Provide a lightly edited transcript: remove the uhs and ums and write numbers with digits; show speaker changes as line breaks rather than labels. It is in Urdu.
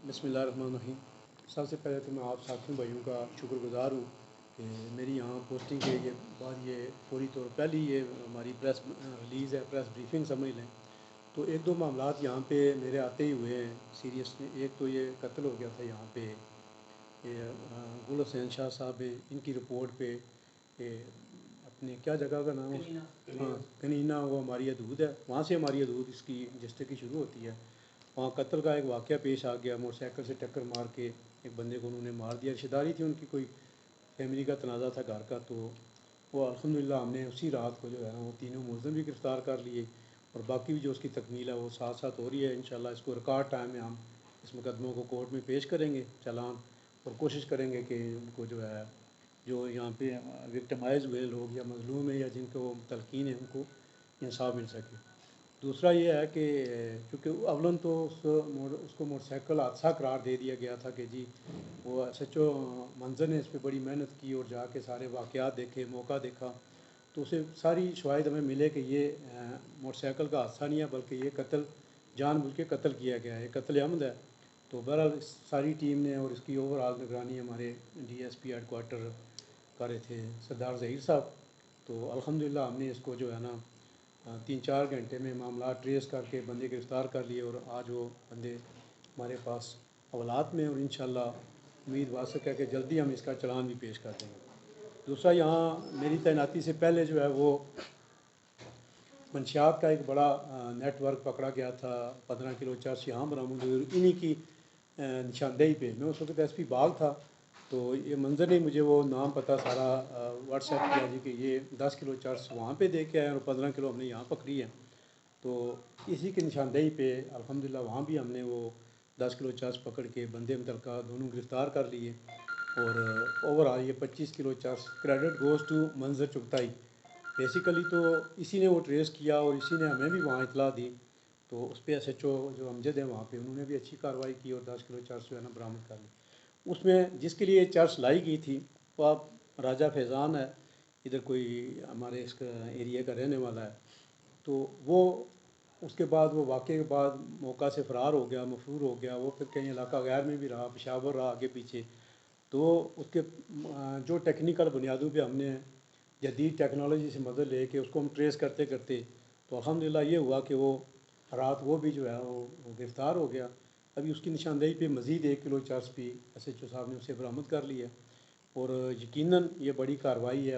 بسم اللہ الرحمن الرحیم۔ سب سے پہلے تو میں آپ ساتھیوں بھائیوں کا شکر گزار ہوں کہ میری یہاں پوسٹنگ کے بعد یہ فوری طور پہلی یہ ہماری پریس ریلیز ہے، پریس بریفنگ سمجھ لیں۔ تو ایک دو معاملات یہاں پہ میرے آتے ہی ہوئے ہیں سیریس میں۔ ایک تو یہ قتل ہو گیا تھا یہاں پہ، یہ گل حسین شاہ صاحب ان کی رپورٹ پہ اپنے کیا جگہ کا نام ہے، ہاں کنینا، وہ ہماری حدود ہے، وہاں سے ہماری حدود اس کی ڈسٹرکٹ کی شروع ہوتی ہے۔ وہاں قتل کا ایک واقعہ پیش آ گیا، موٹر سائیکل سے ٹکر مار کے ایک بندے کو انہوں نے مار دیا۔ رشتہ داری تھی ان کی، کوئی فیملی کا تنازع تھا گھر کا، تو وہ الحمدللہ ہم نے اسی رات کو جو ہے نا وہ تینوں ملزم بھی گرفتار کر لیے، اور باقی بھی جو اس کی تکمیل ہے وہ ساتھ ساتھ ہو رہی ہے۔ انشاءاللہ اس کو ریکارڈ ٹائم میں ہم اس مقدموں کو کورٹ میں پیش کریں گے چالان، اور کوشش کریں گے کہ ان کو جو ہے جو یہاں پہ وکٹمائز ہوئے لوگ یا مظلوم ہیں یا جن کو تلقین ہے ان کو انصاف مل سکے۔ دوسرا یہ ہے کہ چونکہ اولاً تو اس کو موٹر سائیکل حادثہ قرار دے دیا گیا تھا کہ جی وہ ایس ایچ او منظر نے اس پہ بڑی محنت کی اور جا کے سارے واقعات دیکھے، موقع دیکھا، تو اسے ساری شواہد ہمیں ملے کہ یہ موٹر سائیکل کا حادثہ نہیں ہے بلکہ یہ قتل جان بوجھ کے قتل کیا گیا ہے، قتل عمد ہے۔ تو بہرحال ساری ٹیم نے، اور اس کی اوور آل نگرانی ہمارے D S P head quarter کر رہے تھے سردار ظہیر صاحب۔ تو الحمدللہ ہم نے اس کو جو ہے نا 3-4 گھنٹے میں معاملات ٹریس کر کے بندے گرفتار کر لیے، اور آج وہ بندے ہمارے پاس حوالات میں، اور انشاءاللہ امید واسق ہے کہ جلدی ہم اس کا چلان بھی پیش کر دیں گے۔ دوسرا، یہاں میری تعیناتی سے پہلے جو ہے وہ منشیات کا ایک بڑا نیٹ ورک پکڑا گیا تھا، 15 کلو چرس یہاں برآمد ہوئی، اور انہی کی نشاندہی پہ میں اس وقت ایس پی باغ تھا، تو یہ منظر نے مجھے وہ نام پتہ سارا واٹس ایپ کیا جی کہ یہ 10 کلو چرس وہاں پہ دے کے آئے اور 15 کلو ہم نے یہاں پکڑی ہے۔ تو اسی کی نشاندہی پہ الحمدللہ وہاں بھی ہم نے وہ 10 کلو چرس پکڑ کے بندے متعلقہ دونوں گرفتار کر لیے، اور اوور آل یہ 25 کلو چرس کریڈٹ گوز ٹو منظر چغتائی۔ بیسیکلی تو اسی نے وہ ٹریس کیا اور اسی نے ہمیں بھی وہاں اطلاع دی، تو اس پہ ایس ایچ او جو امجد ہیں وہاں پہ انہوں نے بھی اچھی کارروائی کی اور 10 کلو چرس جو ہے نا برآمد کر لی۔ اس میں جس کے لیے چرس لائی گئی تھی وہ آپ راجہ فیضان ہے، ادھر کوئی ہمارے اس کا ایریا کا رہنے والا ہے، تو وہ اس کے بعد وہ واقعے کے بعد موقع سے فرار ہو گیا، مفرور ہو گیا، وہ پھر کہیں علاقہ غیر میں بھی رہا، پشاور رہا آگے پیچھے۔ تو اس کے جو ٹیکنیکل بنیادوں پہ ہم نے جدید ٹیکنالوجی سے مدد لے کے اس کو ہم ٹریس کرتے کرتے تو الحمدللہ یہ ہوا کہ وہ رات وہ بھی جو ہے وہ گرفتار ہو گیا۔ ابھی اس کی نشاندہی پہ مزید 1 کلو چرس بھی ایس ایچ او صاحب نے اسے برآمد کر لیا، اور یقیناً یہ بڑی کارروائی ہے۔